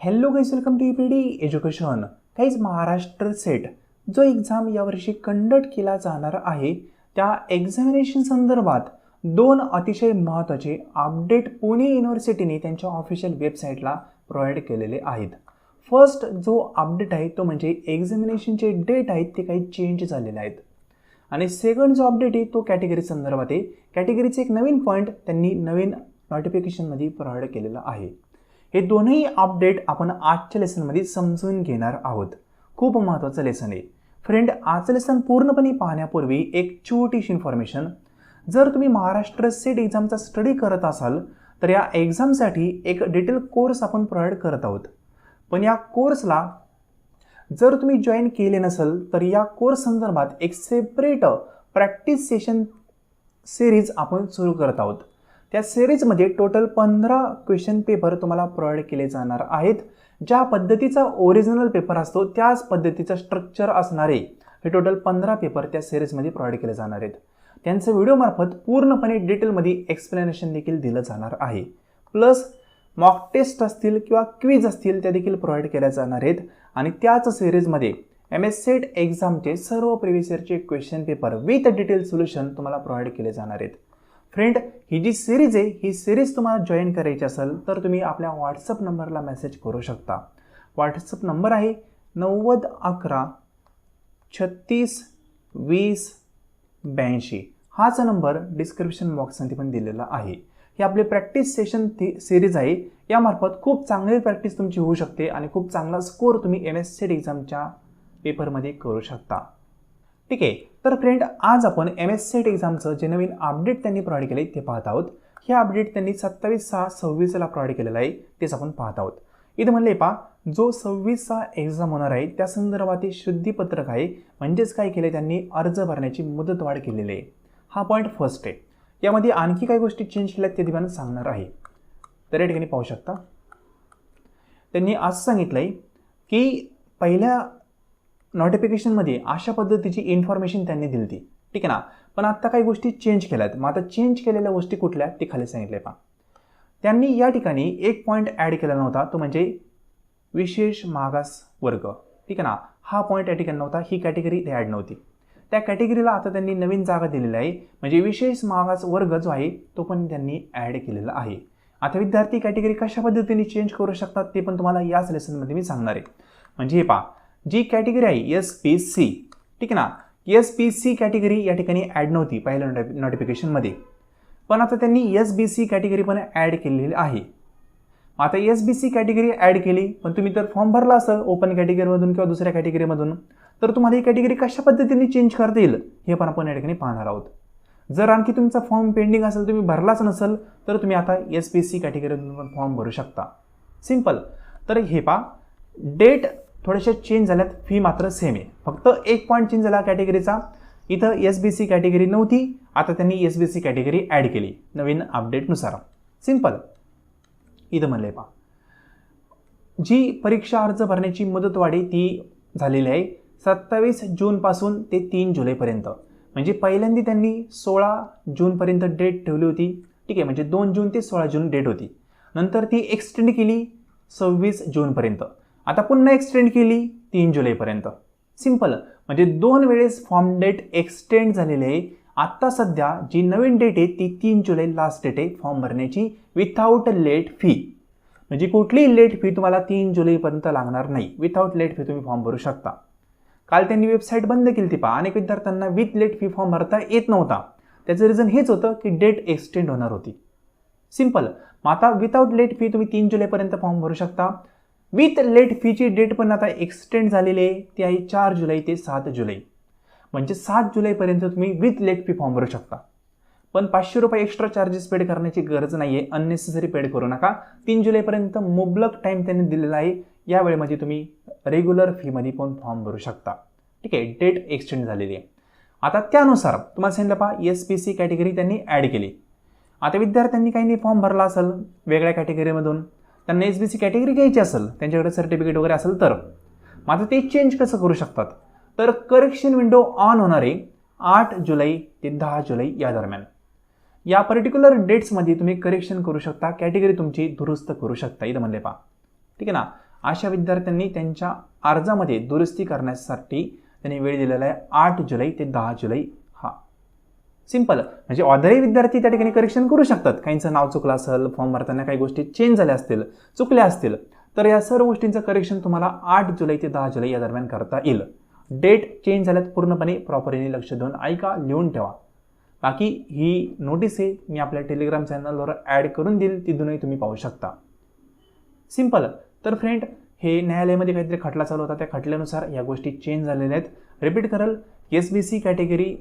Hello guys, welcome to EPD education. Guys, Maharashtra SET जो exam यावर्षी conduct केला जाणार आहे त्या एक्झामिनेशन संदर्भात दोन अतिशय महत्त्वाचे अपडेट पुणे युनिव्हर्सिटीने त्यांच्या ऑफिशियल वेबसाईटला प्रोव्हाइड केलेले आहेत. फर्स्ट जो अपडेट आहे तो म्हणजे एक्झामिनेशनचे डेट आहेत ते काही चेंज झालेले आहेत. आणि सेकंड जो अपडेट आहे तो कॅटेगरी संदर्भात आहे. कॅटेगरीचे एक नवीन पॉईंट त्यांनी नवीन नोटिफिकेशनमध्ये प्रोव्हाइड केलेलं आहे. हे दोन्ही अपडेट आपण आजच्या लेसनमध्ये समजून घेणार आहोत. खूप महत्त्वाचं लेसन आहे फ्रेंड. आजचं लेसन पूर्णपणे पाहण्यापूर्वी एक छोटीशी इन्फॉर्मेशन. जर तुम्ही महाराष्ट्र सेट एक्झामचा स्टडी करत असाल तर या एक्झामसाठी एक डिटेल कोर्स आपण प्रोव्हाइड करत आहोत. पण या कोर्सला जर तुम्ही जॉईन केले नसेल तर या कोर्स संदर्भात एक सेपरेट प्रॅक्टिस सेशन सिरीज आपण सुरू करत आहोत. त्या सिरीजमध्ये टोटल 15 क्वेश्चन पेपर तुम्हाला प्रोव्हाइड केले जाणार आहेत. ज्या पद्धतीचा ओरिजिनल पेपर असतो त्याच पद्धतीचा स्ट्रक्चर असणारे हे टोटल 15 पेपर त्या सिरीजमध्ये प्रोव्हाइड केले जाणार आहेत. त्यांचं व्हिडिओमार्फत पूर्णपणे डिटेलमध्ये एक्सप्लेनेशन देखील दिलं जाणार आहे. प्लस मॉक टेस्ट असतील किंवा क्विज असतील त्या देखील प्रोव्हाइड केल्या जाणार आहेत. आणि त्याच सिरीजमध्ये MS सेट एक्झामचे सर्व प्रिव्हियस इयरचे question paper with detail solution तुम्हाला प्रोव्हाइड केले जाणार आहेत. फ्रेंड, ही जी सिरीज आहे ही सिरीज तुम्हाला जॉईन करायची असेल तर तुम्ही आपल्या व्हॉट्सअप नंबरला मेसेज करू शकता. व्हॉट्सअप नंबर आहे 90 11 36 20 82. हाच नंबर डिस्क्रिप्शन बॉक्समध्ये पण दिलेला आहे. ही आपली प्रॅक्टिस सेशन सिरीज आहे. यामार्फत खूप चांगली प्रॅक्टिस तुमची होऊ शकते आणि खूप चांगला स्कोर तुम्ही MS सेट एक्झामच्या पेपरमध्ये करू शकता. ठीक आहे. तर फ्रेंड, आज आपण MS सेट एक्झामचं जे नवीन अपडेट त्यांनी प्रोव्हाइड केले ते पाहत आहोत. हे अपडेट त्यांनी 27/6/26ला प्रोव्हाइड केलेलं आहे तेच आपण पाहत आहोत. इथं म्हणले पहा, जो 26 एक्झाम होणार आहे त्या संदर्भात शुद्धीपत्रक आहे. म्हणजेच काय केले त्यांनी अर्ज भरण्याची मुदतवाढ केलेली आहे. हा पॉईंट फर्स्ट आहे. यामध्ये आणखी काही गोष्टी चेंज केल्यात ते तुम्हाला सांगणार आहे. तर या ठिकाणी पाहू शकता त्यांनी असं सांगितलं आहे की पहिल्या नोटिफिकेशनमध्ये अशा पद्धतीची इन्फॉर्मेशन त्यांनी दिली होती. ठीक आहे ना. पण आत्ता काही गोष्टी चेंज केल्यात. मग आता चेंज केलेल्या गोष्टी कुठल्या ते खाली सांगितले पहा. त्यांनी या ठिकाणी एक पॉईंट ॲड केलेला नव्हता तो म्हणजे विशेष मागास वर्ग. ठीक आहे ना. हा पॉईंट या ठिकाणी नव्हता. ही कॅटेगरी ॲड नव्हती. त्या कॅटेगरीला आता त्यांनी नवीन जागा दिलेली आहे. म्हणजे विशेष मागास वर्ग जो आहे तो पण त्यांनी ॲड केलेला आहे. आता विद्यार्थी कॅटेगरी कशा पद्धतीने चेंज करू शकतात ते पण तुम्हाला याच लेसनमध्ये मी सांगणार आहे. म्हणजे हे पहा, जी कॅटेगरी आहे SPC, ठीक आहे ना, SPC कॅटेगरी या ठिकाणी ॲड नव्हती पहिल्या नोटिफिकेशनमध्ये. पण आता त्यांनी SBC कॅटेगरी पण ॲड केलेली आहे. आता SBC कॅटेगरी ॲड केली पण तुम्ही तर फॉर्म भरला असेल ओपन कॅटेगरीमधून किंवा दुसऱ्या कॅटेगरीमधून तर तुम्हाला ही कॅटेगरी कशा पद्धतीने चेंज करता येईल हे पण आपण या ठिकाणी पाहणार आहोत. जर आणखी तुमचा फॉर्म पेंडिंग असेल, तुम्ही भरलाच नसेल तर तुम्ही आता SPC कॅटेगरीमधून पण फॉर्म भरू शकता. सिंपल. तर हे पहा, डेट थोड्याशा चेंज झाल्यात, फी मात्र सेम आहे. फक्त एक पॉईंट चेंज झाला कॅटेगरीचा. इथं SBC कॅटेगरी नव्हती, आता त्यांनी SBC कॅटेगरी ॲड केली नवीन अपडेटनुसार. सिंपल. इथं म्हणले पहा, जी परीक्षा अर्ज भरण्याची मुदतवाढी ती झालेली आहे 27 जूनपासून ते 3 जुलैपर्यंत. म्हणजे पहिल्यांदा त्यांनी 16 जूनपर्यंत डेट ठेवली होती. ठीक आहे. म्हणजे 2 जून ते 16 जून डेट होती. नंतर ती एक्सटेंड केली 26 जूनपर्यंत. आता पुन्हा एक्सटेंड केली 3 जुलैपर्यंत. सिंपल. म्हणजे 2 वेळेस फॉर्म डेट एक्सटेंड झालेली आहे. आत्ता सध्या जी नवीन डेट आहे ती 3 जुलै लास्ट डेट आहे फॉर्म भरण्याची विथआउट लेट फी. म्हणजे कुठलीही लेट फी तुम्हाला 3 जुलैपर्यंत लागणार नाही. विथआउट लेट फी तुम्ही फॉर्म भरू शकता. काल त्यांनी वेबसाईट बंद केली ती पहा. अनेक विद्यार्थ्यांना विथ लेट फी फॉर्म भरता येत नव्हता. त्याचं रिझन हेच होतं की डेट एक्सटेंड होणार होती. सिंपल. मग आता विथआउट लेट फी तुम्ही 3 जुलैपर्यंत फॉर्म भरू शकता. विथ लेट फीची डेट पण आता एक्सटेंड झालेली आहे. ती आहे 4 जुलै ते 7 जुलै. म्हणजे 7 जुलैपर्यंत तुम्ही विथ लेट फी फॉर्म भरू शकता. पण 500 रुपये एक्स्ट्रा चार्जेस पेड करण्याची गरज नाही आहे. अननेसेसरी पेड करू नका. 3 जुलैपर्यंत मुबलक टाईम त्यांनी दिलेला आहे. या वेळेमध्ये तुम्ही रेग्युलर फीमध्ये पण फॉर्म भरू शकता. ठीक आहे. डेट एक्सटेंड झालेली आहे. आता त्यानुसार तुम्हाला सांगितलं पहा, SPC कॅटेगरी त्यांनी ॲड केली. आता विद्यार्थ्यांनी काही फॉर्म भरला असेल वेगळ्या कॅटेगरीमधून, त्यांना SBC कॅटेगरी घ्यायची असेल, त्यांच्याकडे सर्टिफिकेट वगैरे असेल तर मग आता ते चेंज कसं करू शकतात. तर करेक्शन विंडो ऑन होणार आहे 8 जुलै ते 10 जुलै या दरम्यान. या पर्टिक्युलर डेट्समध्ये तुम्ही करेक्शन करू शकता. कॅटेगरी तुमची दुरुस्त करू शकता. इथं म्हणले पहा. ठीक आहे ना. अशा विद्यार्थ्यांनी त्यांच्या अर्जामध्ये दुरुस्ती करण्यासाठी त्यांनी वेळ दिलेला आहे 8 जुलै ते 10 जुलै हा. सिंपल, म्हणजे ऑदरही विद्यार्थी त्या ठिकाणी करेक्शन करू शकतात. काहींचं नाव चुकलं असेल, फॉर्म भरताना काही गोष्टी चेंज झाल्या असतील, चुकल्या असतील, तर या सर्व गोष्टींचं करेक्शन तुम्हाला 8 जुलै ते 10 जुलै या दरम्यान करता येईल. डेट चेंज झाल्यात पूर्णपणे प्रॉपरली लक्ष देऊन ऐका, लिहून ठेवा. बाकी ही नोटीस आहे मी आपल्या टेलिग्राम चॅनलवर ॲड करून देईल, तिथूनही तुम्ही पाहू शकता. सिंपल. तर फ्रेंड, हे न्यायालयामध्ये काहीतरी खटला चालू होता, त्या खटल्यानुसार या गोष्टी चेंज झालेल्या आहेत. रिपीट करल, SBC कॅटेगरी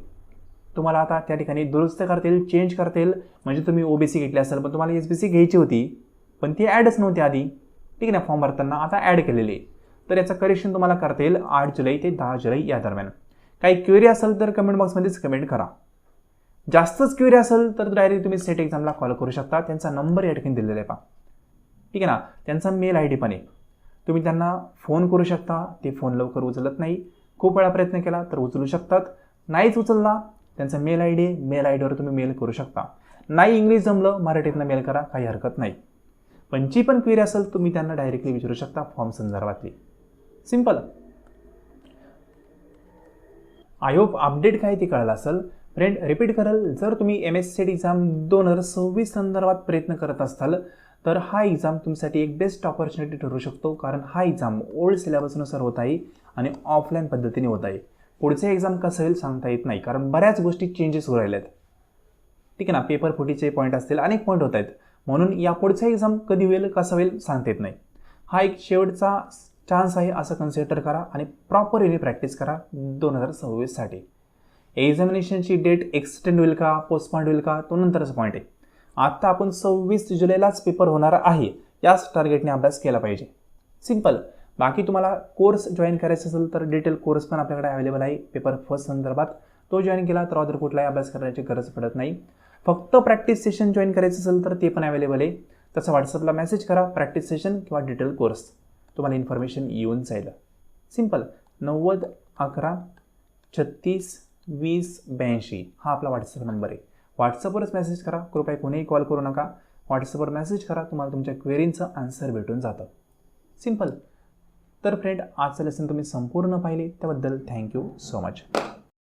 तुम्हाला आता त्या ठिकाणी दुरुस्त करता येईल, चेंज करता येईल. म्हणजे तुम्ही OBC घेतली असेल पण तुम्हाला SBC घ्यायची होती पण ती ॲडच नव्हती आधी, ठीक आहे ना, फॉर्म भरताना, आता ॲड केलेली आहे. तर याचं करेक्शन तुम्हाला करता येईल 8 जुलै ते 10 जुलै या दरम्यान. काही क्वेरी असेल तर कमेंट बॉक्समध्येच कमेंट करा. जास्तच क्वेरी असेल तर डायरेक्ट तुम्ही सेट एक्झामला कॉल करू शकता. त्यांचा नंबर या ठिकाणी दिलेला आहे पहा, ठीक आहे ना. त्यांचा मेल ID पण आहे, तुम्ही त्यांना फोन करू शकता. ते फोन लवकर उचलत नाही, खूप वेळा प्रयत्न केला तर उचलू शकतात. नाहीच उचलला, त्यांचा मेल ID आहे, मेल IDवर तुम्ही मेल करू शकता. नाही इंग्लिश जमलं, मराठीतनं मेल करा, काही हरकत नाही. पण जी पण क्वेरी असेल तुम्ही त्यांना डायरेक्टली विचारू शकता फॉर्म संदर्भातली. सिंपल. आय होप अपडेट काय ते कळलं असेल. फ्रेंड, रिपीट करल, जर तुम्ही MSc एक्झाम 2026 संदर्भात प्रयत्न करत असाल तर हा एक्झाम तुमच्यासाठी एक बेस्ट ऑपॉर्च्युनिटी ठरू शकतो. कारण हा एक्झाम ओल्ड सिलेबसनुसार होत आहे आणि ऑफलाईन पद्धतीने होत आहे. पुढचे एक्झाम कसं होईल सांगता येत नाही, कारण बऱ्याच गोष्टी चेंजेस होऊ राहिल्यात, ठीक आहे ना. पेपर फुटीचे पॉईंट असतील, अनेक पॉईंट होत आहेत. म्हणून या पुढचा एक्झाम कधी होईल, कसं होईल सांगता येत नाही. हा एक शेवटचा चान्स आहे असं कन्सिडर करा आणि प्रॉपरली प्रॅक्टिस करा 2026साठी. एक्झामिनेशनची डेट एक्सटेंड होईल का, पोस्टपॉन्ड होईल का, तो नंतरचा पॉईंट आहे. आत्ता आपण 26 जुलैलाच पेपर होणार आहे, याच टार्गेटने अभ्यास केला पाहिजे. सिंपल. बाकी तुम्हाला कोर्स जॉईन करायचा असेल तर डिटेल कोर्स पण आपल्याकडे अवेलेबल आहे पेपर फर्स्ट संदर्भात. तो जॉईन केला तर अदर कुठलाही अभ्यास करण्याची गरज पडत नाही. फक्त प्रॅक्टिस सेशन जॉईन करायचं असेल तर ते पण अवेलेबल आहे. तसं व्हॉट्सअपला मेसेज करा, प्रॅक्टिस सेशन किंवा डिटेल कोर्स, तुम्हाला इन्फॉर्मेशन येऊन जाईल. सिंपल. 90 11 36 20 82 हा आपला व्हॉट्सअप नंबर आहे. व्हॉट्सअपवरच मेसेज करा, कृपया कोणीही कॉल करू नका. व्हॉट्सअपवर मेसेज करा, तुम्हाला तुमच्या क्वेरींचं आन्सर भेटून जातं. सिंपल. तर फ्रेंड, आजचं लेसन तुम्ही संपूर्ण पाहिले त्याबद्दल थँक्यू सो मच.